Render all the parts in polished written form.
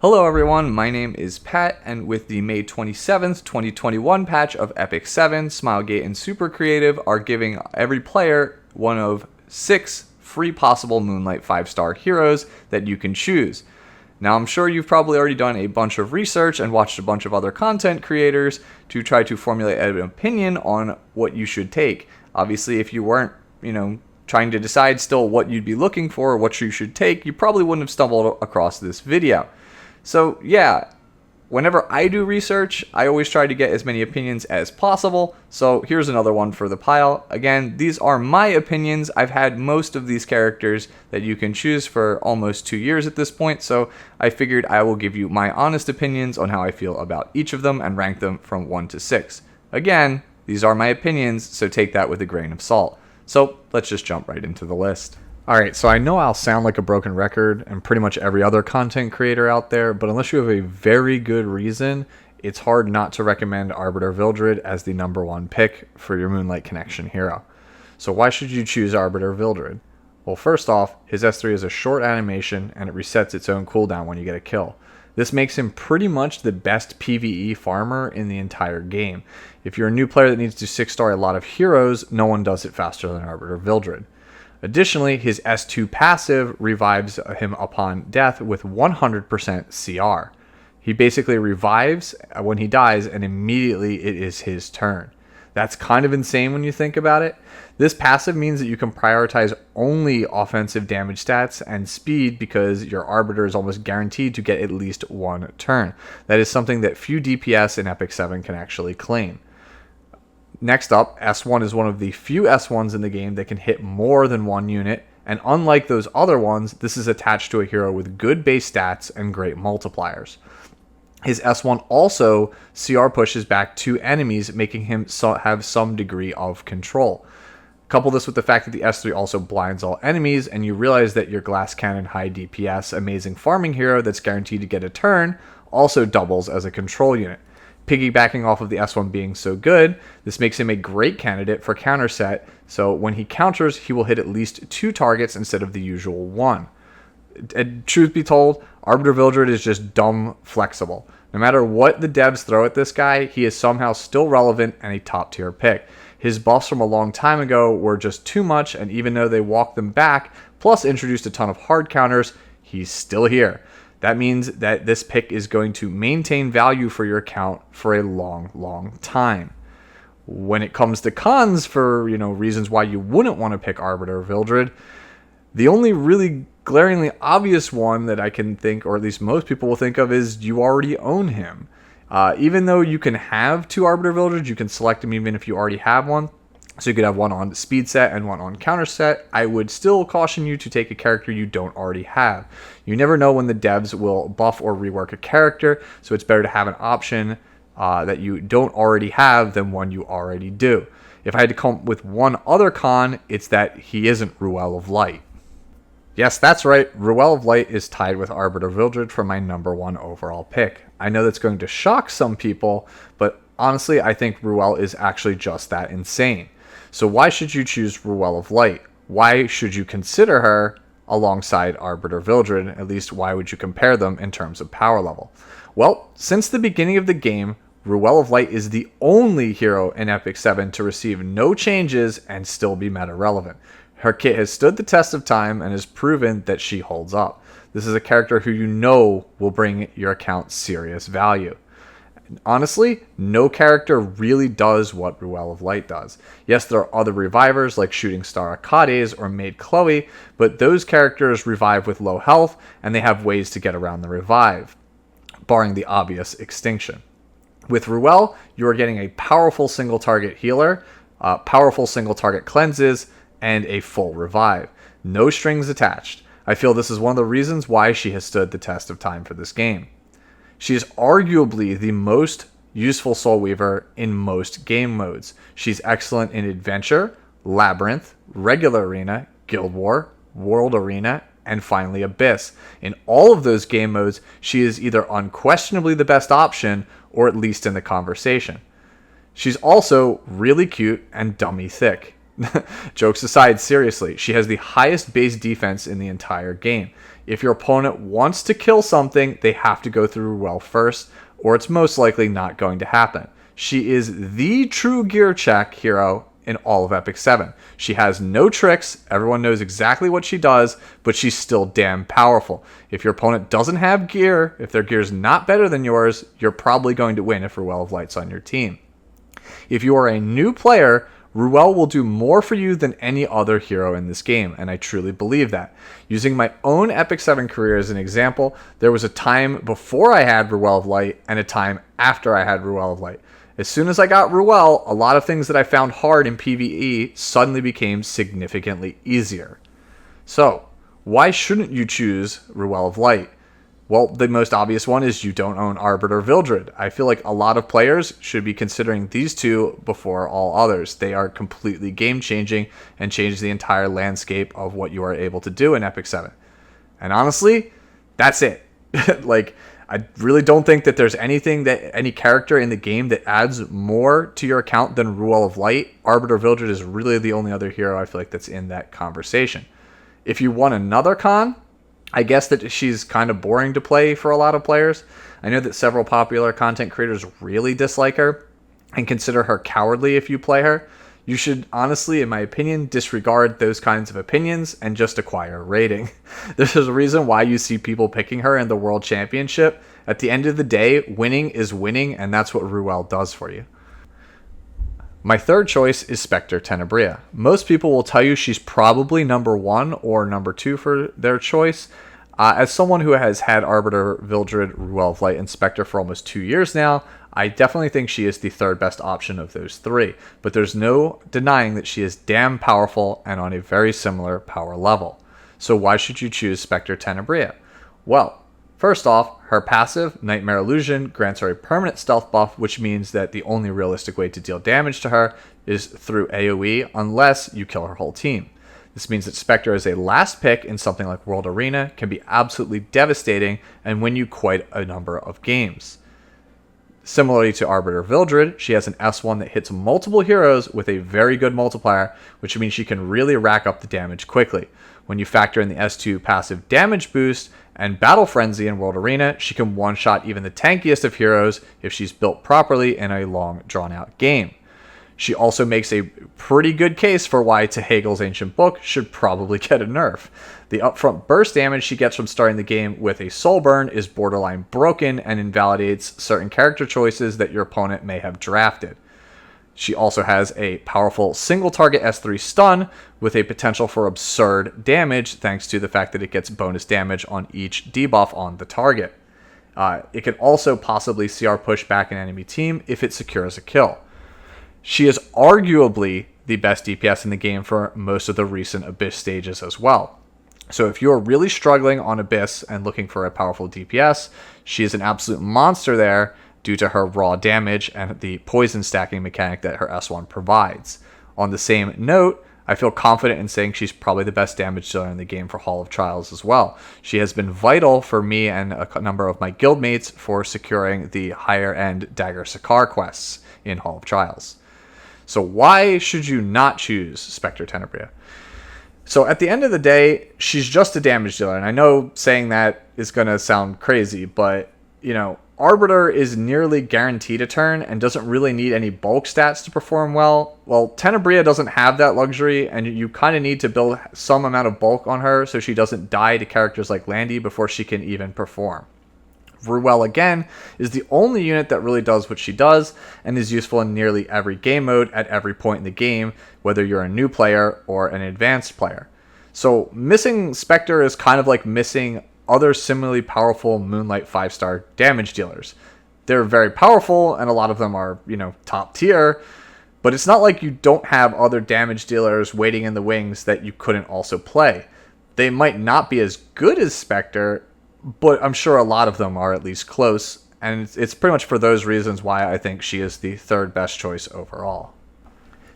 Hello everyone, my name is Pat, and with the May 27th, 2021 patch of Epic 7, Smilegate and Super Creative are giving every player one of 6 free possible Moonlight 5-star heroes that you can choose. Now I'm sure you've probably already done a bunch of research and watched a bunch of other content creators to try to formulate an opinion on what you should take. Obviously, if you weren't, trying to decide still what you'd be looking for or what you should take, you probably wouldn't have stumbled across this video. So yeah, whenever I do research, I always try to get as many opinions as possible. So here's another one for the pile. Again, these are my opinions. I've had most of these characters that you can choose for almost 2 years at this point. So I figured I will give you my honest opinions on how I feel about each of them and rank them from 1 to 6. Again, these are my opinions, so take that with a grain of salt. So let's just jump right into the list. Alright, so I know I'll sound like a broken record and pretty much every other content creator out there, but unless you have a very good reason, it's hard not to recommend Arbiter Vildrid as the #1 pick for your Moonlight Connection hero. So why should you choose Arbiter Vildrid? Well, first off, his S3 is a short animation and it resets its own cooldown when you get a kill. This makes him pretty much the best PvE farmer in the entire game. If you're a new player that needs to 6-star a lot of heroes, no one does it faster than Arbiter Vildrid. Additionally, his S2 passive revives him upon death with 100% CR. He basically revives when he dies and immediately it is his turn. That's kind of insane when you think about it. This passive means that you can prioritize only offensive damage stats and speed because your Arbiter is almost guaranteed to get at least 1 turn. That is something that few DPS in Epic 7 can actually claim. Next up, S1 is one of the few S1s in the game that can hit more than 1 unit, and unlike those other ones, this is attached to a hero with good base stats and great multipliers. His S1 also CR pushes back 2 enemies, making him have some degree of control. Couple this with the fact that the S3 also blinds all enemies, and you realize that your Glass Cannon high DPS amazing farming hero that's guaranteed to get a turn also doubles as a control unit. Piggybacking off of the S1 being so good, this makes him a great candidate for counter set, so when he counters, he will hit at least 2 targets instead of the usual 1. And truth be told, Arbiter Vildrid is just dumb flexible. No matter what the devs throw at this guy, he is somehow still relevant and a top tier pick. His buffs from a long time ago were just too much, and even though they walked them back, plus introduced a ton of hard counters, he's still here. That means that this pick is going to maintain value for your account for a long time. When it comes to cons for, reasons why you wouldn't want to pick Arbiter Vildrid, the only really glaringly obvious one that I can think, or at least most people will think of, is you already own him. Even though you can have 2 Arbiter Vildrids, you can select them even if you already have one. So you could have one on speed set and one on counter set. I would still caution you to take a character you don't already have. You never know when the devs will buff or rework a character, so it's better to have an option that you don't already have than one you already do. If I had to come up with one other con, it's that he isn't Ruel of Light. Yes, that's right, Ruel of Light is tied with Arbiter Vildrid for my #1 overall pick. I know that's going to shock some people, but honestly, I think Ruel is actually just that insane. So why should you choose Ruel of Light? Why should you consider her alongside Arbiter Vildrid? At least, why would you compare them in terms of power level? Well, since the beginning of the game, Ruel of Light is the only hero in Epic 7 to receive no changes and still be meta relevant. Her kit has stood the test of time and has proven that she holds up. This is a character who you know will bring your account serious value. Honestly, no character really does what Ruel of Light does. Yes, there are other revivers like Shooting Star Akades or Maid Chloe, but those characters revive with low health and they have ways to get around the revive, barring the obvious extinction. With Ruel, you are getting a powerful single target healer, powerful single target cleanses, and a full revive. No strings attached. I feel this is one of the reasons why she has stood the test of time for this game. She is arguably the most useful Soul Weaver in most game modes. She's excellent in Adventure, Labyrinth, Regular Arena, Guild War, World Arena, and finally Abyss. In all of those game modes, she is either unquestionably the best option or at least in the conversation. She's also really cute and dummy thick. Jokes aside, seriously, she has the highest base defense in the entire game. If your opponent wants to kill something, they have to go through Ruel first, or it's most likely not going to happen. She is the true gear check hero in all of Epic 7. She has no tricks, everyone knows exactly what she does, but she's still damn powerful. If your opponent doesn't have gear, if their gear's not better than yours, you're probably going to win if Ruel of Light's on your team. If you are a new player, Ruel will do more for you than any other hero in this game, and I truly believe that. Using my own Epic 7 career as an example, there was a time before I had Ruel of Light and a time after I had Ruel of Light. As soon as I got Ruel, a lot of things that I found hard in PvE suddenly became significantly easier. So, why shouldn't you choose Ruel of Light? Well, the most obvious one is you don't own Arbiter Vildrid. I feel like a lot of players should be considering these two before all others. They are completely game-changing and change the entire landscape of what you are able to do in Epic 7. And honestly, that's it. Like, I really don't think that there's any character in the game that adds more to your account than Ruel of Light. Arbiter Vildrid is really the only other hero I feel like that's in that conversation. If you want another con, I guess that she's kind of boring to play for a lot of players. I know that several popular content creators really dislike her and consider her cowardly if you play her. You should honestly, in my opinion, disregard those kinds of opinions and just acquire a rating. There's a reason why you see people picking her in the World Championship. At the end of the day, winning is winning, and that's what Ruel does for you. My third choice is Spectre Tenebria. Most people will tell you she's probably number 1 or number 2 for their choice. As someone who has had Arbiter, Vildrid, Ruel of Light, and Spectre for almost 2 years now, I definitely think she is the third best option of those three. But there's no denying that she is damn powerful and on a very similar power level. So why should you choose Spectre Tenebria? Well, first off, her passive, Nightmare Illusion, grants her a permanent stealth buff, which means that the only realistic way to deal damage to her is through AoE unless you kill her whole team. This means that Spectre as a last pick in something like World Arena can be absolutely devastating and win you quite a number of games. Similarly to Arbiter Vildrid, she has an S1 that hits multiple heroes with a very good multiplier, which means she can really rack up the damage quickly. When you factor in the S2 passive damage boost and Battle Frenzy in World Arena, she can one-shot even the tankiest of heroes if she's built properly in a long, drawn-out game. She also makes a pretty good case for why Tehagel's Ancient Book should probably get a nerf. The upfront burst damage she gets from starting the game with a Soul Burn is borderline broken and invalidates certain character choices that your opponent may have drafted. She also has a powerful single target S3 stun with a potential for absurd damage thanks to the fact that it gets bonus damage on each debuff on the target. It can also possibly CR push back an enemy team if it secures a kill. She is arguably the best DPS in the game for most of the recent Abyss stages as well. So if you're really struggling on Abyss and looking for a powerful DPS, she is an absolute monster there due to her raw damage and the poison stacking mechanic that her S1 provides. On the same note, I feel confident in saying she's probably the best damage dealer in the game for Hall of Trials as well. She has been vital for me and a number of my guildmates for securing the higher end Dagger Sakar quests in Hall of Trials. So why should you not choose Spectre Tenebria? So at the end of the day, she's just a damage dealer. And I know saying that is going to sound crazy, but, you know, Arbiter is nearly guaranteed a turn and doesn't really need any bulk stats to perform well. Well, Tenebria doesn't have that luxury, and you kind of need to build some amount of bulk on her so she doesn't die to characters like Landy before she can even perform. Ruel, again, is the only unit that really does what she does and is useful in nearly every game mode at every point in the game, whether you're a new player or an advanced player. So missing Spectre is kind of like missing other similarly powerful Moonlight 5-star damage dealers. They're very powerful, and a lot of them are, you know, top tier, but it's not like you don't have other damage dealers waiting in the wings that you couldn't also play. They might not be as good as Spectre, but I'm sure a lot of them are at least close, and it's pretty much for those reasons why I think she is the third best choice overall.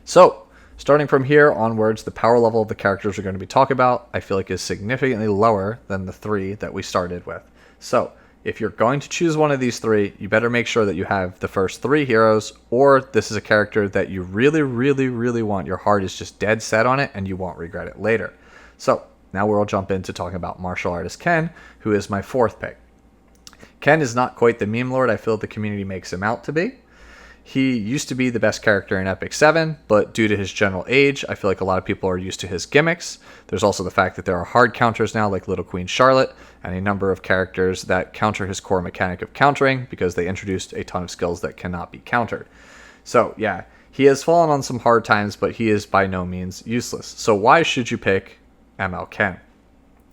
So, starting from here onwards, the power level of the characters we're going to be talking about, I feel like is significantly lower than the three that we started with. So, if you're going to choose one of these three, you better make sure that you have the first three heroes, or this is a character that you really, really, really want. Your heart is just dead set on it, and you won't regret it later. So now we'll jump into talking about martial artist Ken, who is my fourth pick. Ken is not quite the meme lord I feel the community makes him out to be. He used to be the best character in Epic 7, but due to his general age, I feel like a lot of people are used to his gimmicks. There's also the fact that there are hard counters now, like Little Queen Charlotte, and a number of characters that counter his core mechanic of countering, because they introduced a ton of skills that cannot be countered. So yeah, he has fallen on some hard times, but he is by no means useless. So why should you pick ML Ken?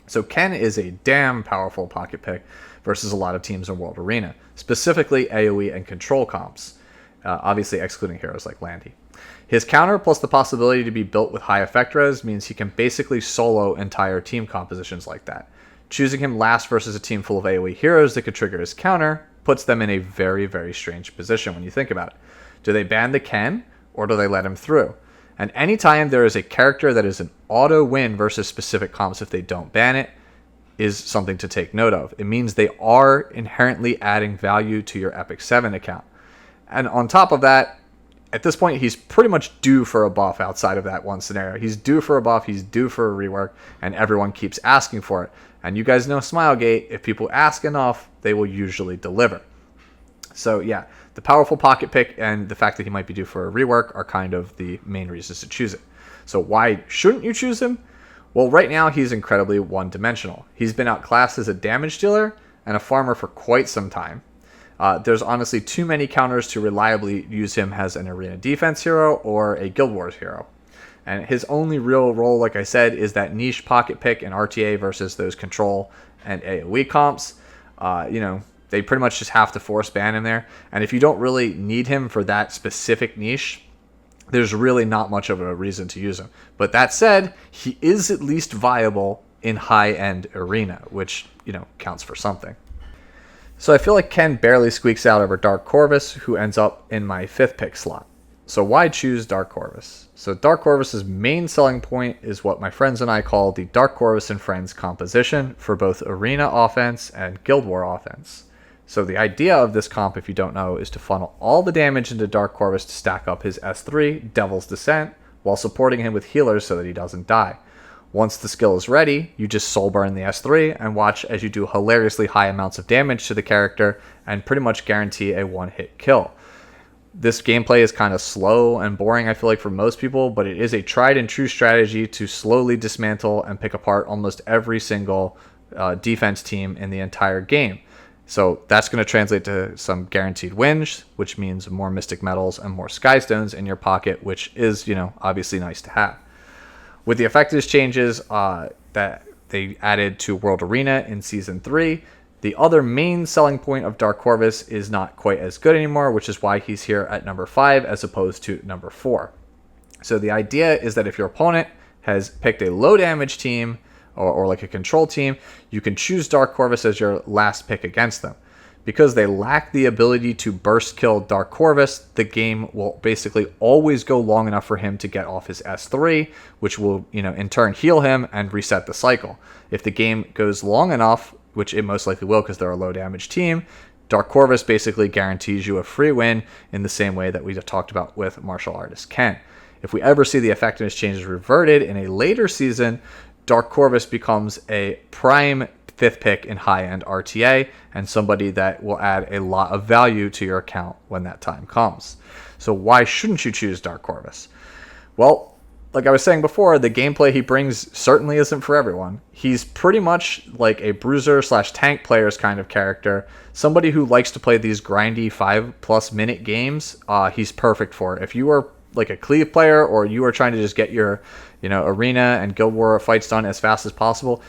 So Ken is a damn powerful pocket pick versus a lot of teams in World Arena, specifically AoE and control comps. Obviously excluding heroes like Landy. His counter plus the possibility to be built with high effect res means he can basically solo entire team compositions like that. Choosing him last versus a team full of AoE heroes that could trigger his counter puts them in a very, very strange position when you think about it. Do they ban the Ken, or do they let him through? And anytime there is a character that is an auto win versus specific comps if they don't ban it, is something to take note of. It means they are inherently adding value to your Epic 7 account. And on top of that, at this point, he's pretty much due for a buff outside of that one scenario. He's due for a buff, he's due for a rework, and everyone keeps asking for it. And you guys know Smilegate, if people ask enough, they will usually deliver. So yeah, the powerful pocket pick and the fact that he might be due for a rework are kind of the main reasons to choose it. So why shouldn't you choose him? Well, right now, he's incredibly one-dimensional. He's been outclassed as a damage dealer and a farmer for quite some time. There's honestly too many counters to reliably use him as an arena defense hero or a Guild Wars hero. And his only real role, like I said, is that niche pocket pick in RTA versus those control and AoE comps. They pretty much just have to force ban him there. And if you don't really need him for that specific niche, there's really not much of a reason to use him. But that said, he is at least viable in high-end arena, which, counts for something. So I feel like Ken barely squeaks out over Dark Corvus, who ends up in my fifth pick slot. So why choose Dark Corvus? So Dark Corvus's main selling point is what my friends and I call the Dark Corvus and Friends composition for both arena offense and Guild War offense. So the idea of this comp, if you don't know, is to funnel all the damage into Dark Corvus to stack up his S3, Devil's Descent, while supporting him with healers so that he doesn't die. Once the skill is ready, you just soul burn the S3 and watch as you do hilariously high amounts of damage to the character and pretty much guarantee a one-hit kill. This gameplay is kind of slow and boring, I feel like, for most people, but it is a tried and true strategy to slowly dismantle and pick apart almost every single defense team in the entire game. So that's going to translate to some guaranteed wins, which means more Mystic Metals and more Skystones in your pocket, which is, obviously nice to have. With the effectiveness changes that they added to World Arena in Season 3, the other main selling point of Dark Corvus is not quite as good anymore, which is why he's here at number 5 as opposed to number 4. So the idea is that if your opponent has picked a low damage team, or like a control team, you can choose Dark Corvus as your last pick against them. Because they lack the ability to burst kill Dark Corvus, the game will basically always go long enough for him to get off his S3, which will, in turn heal him and reset the cycle. If the game goes long enough, which it most likely will because they're a low damage team, Dark Corvus basically guarantees you a free win in the same way that we have talked about with martial artist Ken. If we ever see the effectiveness changes reverted in a later season, Dark Corvus becomes a prime 5th pick in high-end RTA and somebody that will add a lot of value to your account when that time comes. So why shouldn't you choose Dark Corvus? Well, like I was saying before, the gameplay he brings certainly isn't for everyone. He's pretty much like a bruiser/tank player's kind of character. Somebody who likes to play these grindy 5+ minute games, he's perfect for it. If you are like a cleave player or you are trying to just get your arena and Guild War fights done as fast as possible,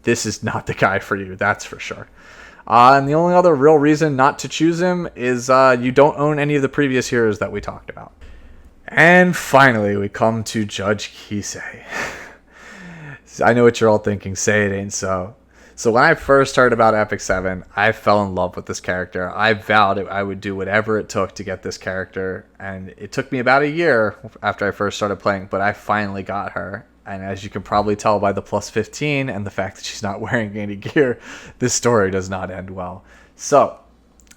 this is not the guy for you, that's for sure. And the only other real reason not to choose him is you don't own any of the previous heroes that we talked about. And finally, we come to Judge Kisei. I know what you're all thinking, say it ain't so. So when I first heard about Epic 7, I fell in love with this character. I vowed I would do whatever it took to get this character, and it took me about a year after I first started playing, but I finally got her. And as you can probably tell by the +15 and the fact that she's not wearing any gear, this story does not end well. So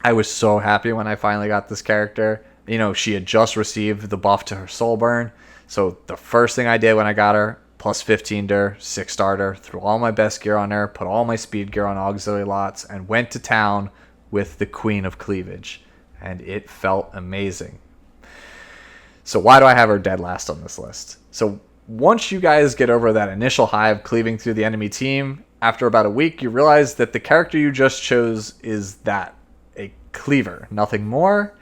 I was so happy when I finally got this character. You know, she had just received the buff to her soul burn. So the first thing I did when I got her, plus 15 to her, 6-starred her, threw all my best gear on her, put all my speed gear on auxiliary lots, and went to town with the Queen of Cleavage. And it felt amazing. So why do I have her dead last on this list? So once you guys get over that initial high of cleaving through the enemy team, after about a week, you realize that the character you just chose is that, a cleaver, nothing more.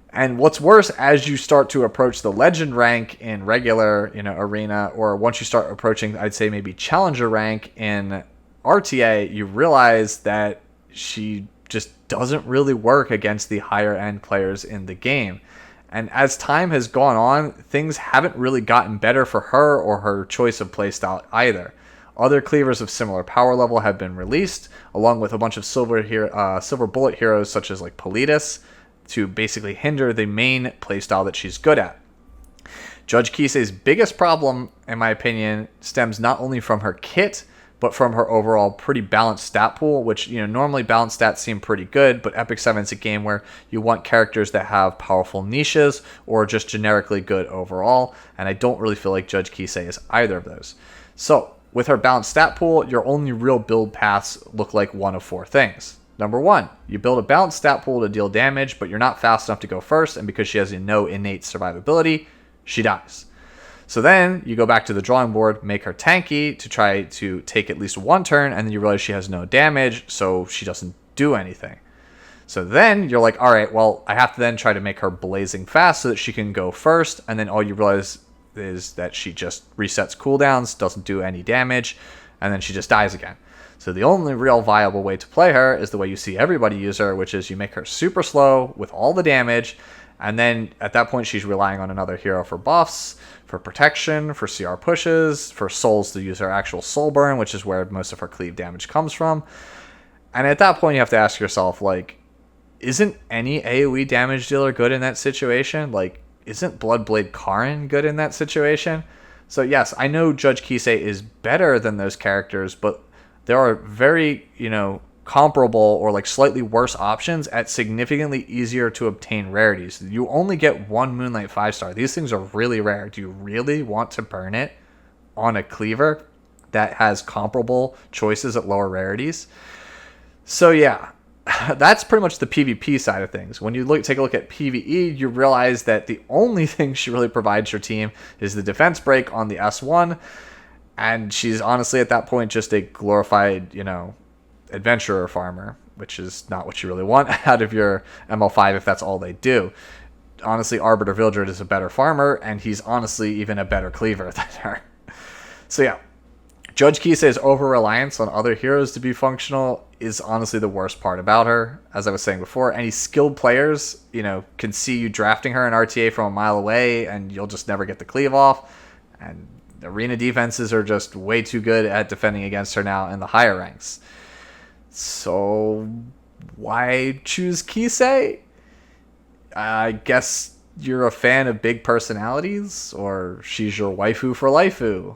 And what's worse, as you start to approach the legend rank in regular, arena, or once you start approaching, I'd say maybe challenger rank in RTA, you realize that she just doesn't really work against the higher end players in the game. And as time has gone on, things haven't really gotten better for her or her choice of playstyle either. Other cleavers of similar power level have been released, along with a bunch of silver bullet heroes such as like Politis, to basically hinder the main playstyle that she's good at. Judge Kisei's biggest problem, in my opinion, stems not only from her kit, but from her overall pretty balanced stat pool, which, normally balanced stats seem pretty good, but Epic 7 is a game where you want characters that have powerful niches or just generically good overall, and I don't really feel like Judge Kisei is either of those. So, with her balanced stat pool, your only real build paths look like one of 4 things. Number 1, you build a balanced stat pool to deal damage, but you're not fast enough to go first, and because she has no innate survivability, she dies. So then you go back to the drawing board, make her tanky to try to take at least 1 turn, and then you realize she has no damage, so she doesn't do anything. So then you're like, all right, well, I have to then try to make her blazing fast so that she can go first, and then all you realize is that she just resets cooldowns, doesn't do any damage, and then she just dies again. So the only real viable way to play her is the way you see everybody use her, which is you make her super slow with all the damage, and then at that point she's relying on another hero for buffs, for protection, for CR pushes, for souls to use her actual soul burn, which is where most of her cleave damage comes from. And at that point you have to ask yourself, like, isn't any AoE damage dealer good in that situation? Like, isn't Bloodblade Karin good in that situation? So yes, I know Judge Kisei is better than those characters, but there are very, comparable or like slightly worse options at significantly easier to obtain rarities. You only get 1 Moonlight 5-star. These things are really rare. Do you really want to burn it on a cleaver that has comparable choices at lower rarities? So yeah, that's pretty much the PvP side of things. When you take a look at PvE, you realize that the only thing she really provides your team is the defense break on the S1, and she's honestly at that point just a glorified, adventurer farmer, which is not what you really want out of your ML5 if that's all they do. Honestly, Arbiter Vildrid is a better farmer, and he's honestly even a better cleaver than her. So yeah, Judge Kisei's over-reliance on other heroes to be functional is honestly the worst part about her. As I was saying before, any skilled players, can see you drafting her in RTA from a mile away, and you'll just never get the cleave off. And arena defenses are just way too good at defending against her now in the higher ranks. So why choose Kisei? I guess you're a fan of big personalities, or she's your waifu for lifeu.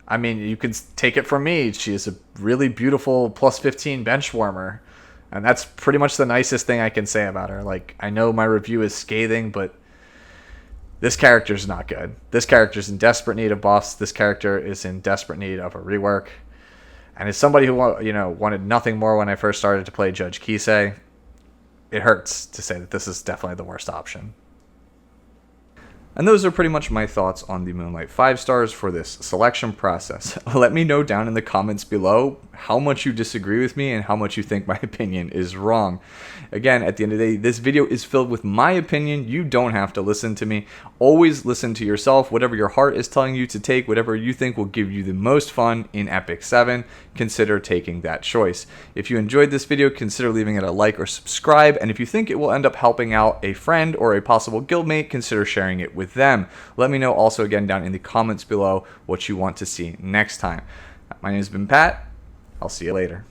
I mean, you can take it from me. She is a really beautiful plus 15 bench warmer. And that's pretty much the nicest thing I can say about her. Like, I know my review is scathing, but this character's not good. This character's in desperate need of buffs. This character is in desperate need of a rework. And as somebody who wanted nothing more when I first started to play Judge Kisei, it hurts to say that this is definitely the worst option. And those are pretty much my thoughts on the Moonlight 5-stars for this selection process. Let me know down in the comments below how much you disagree with me and how much you think my opinion is wrong. Again, at the end of the day, this video is filled with my opinion. You don't have to listen to me. Always listen to yourself. Whatever your heart is telling you to take, whatever you think will give you the most fun in Epic 7, consider taking that choice. If you enjoyed this video, consider leaving it a like or subscribe. And if you think it will end up helping out a friend or a possible guildmate, consider sharing it with them. Let me know also again down in the comments below what you want to see next time. My name has been Pat. I'll see you later.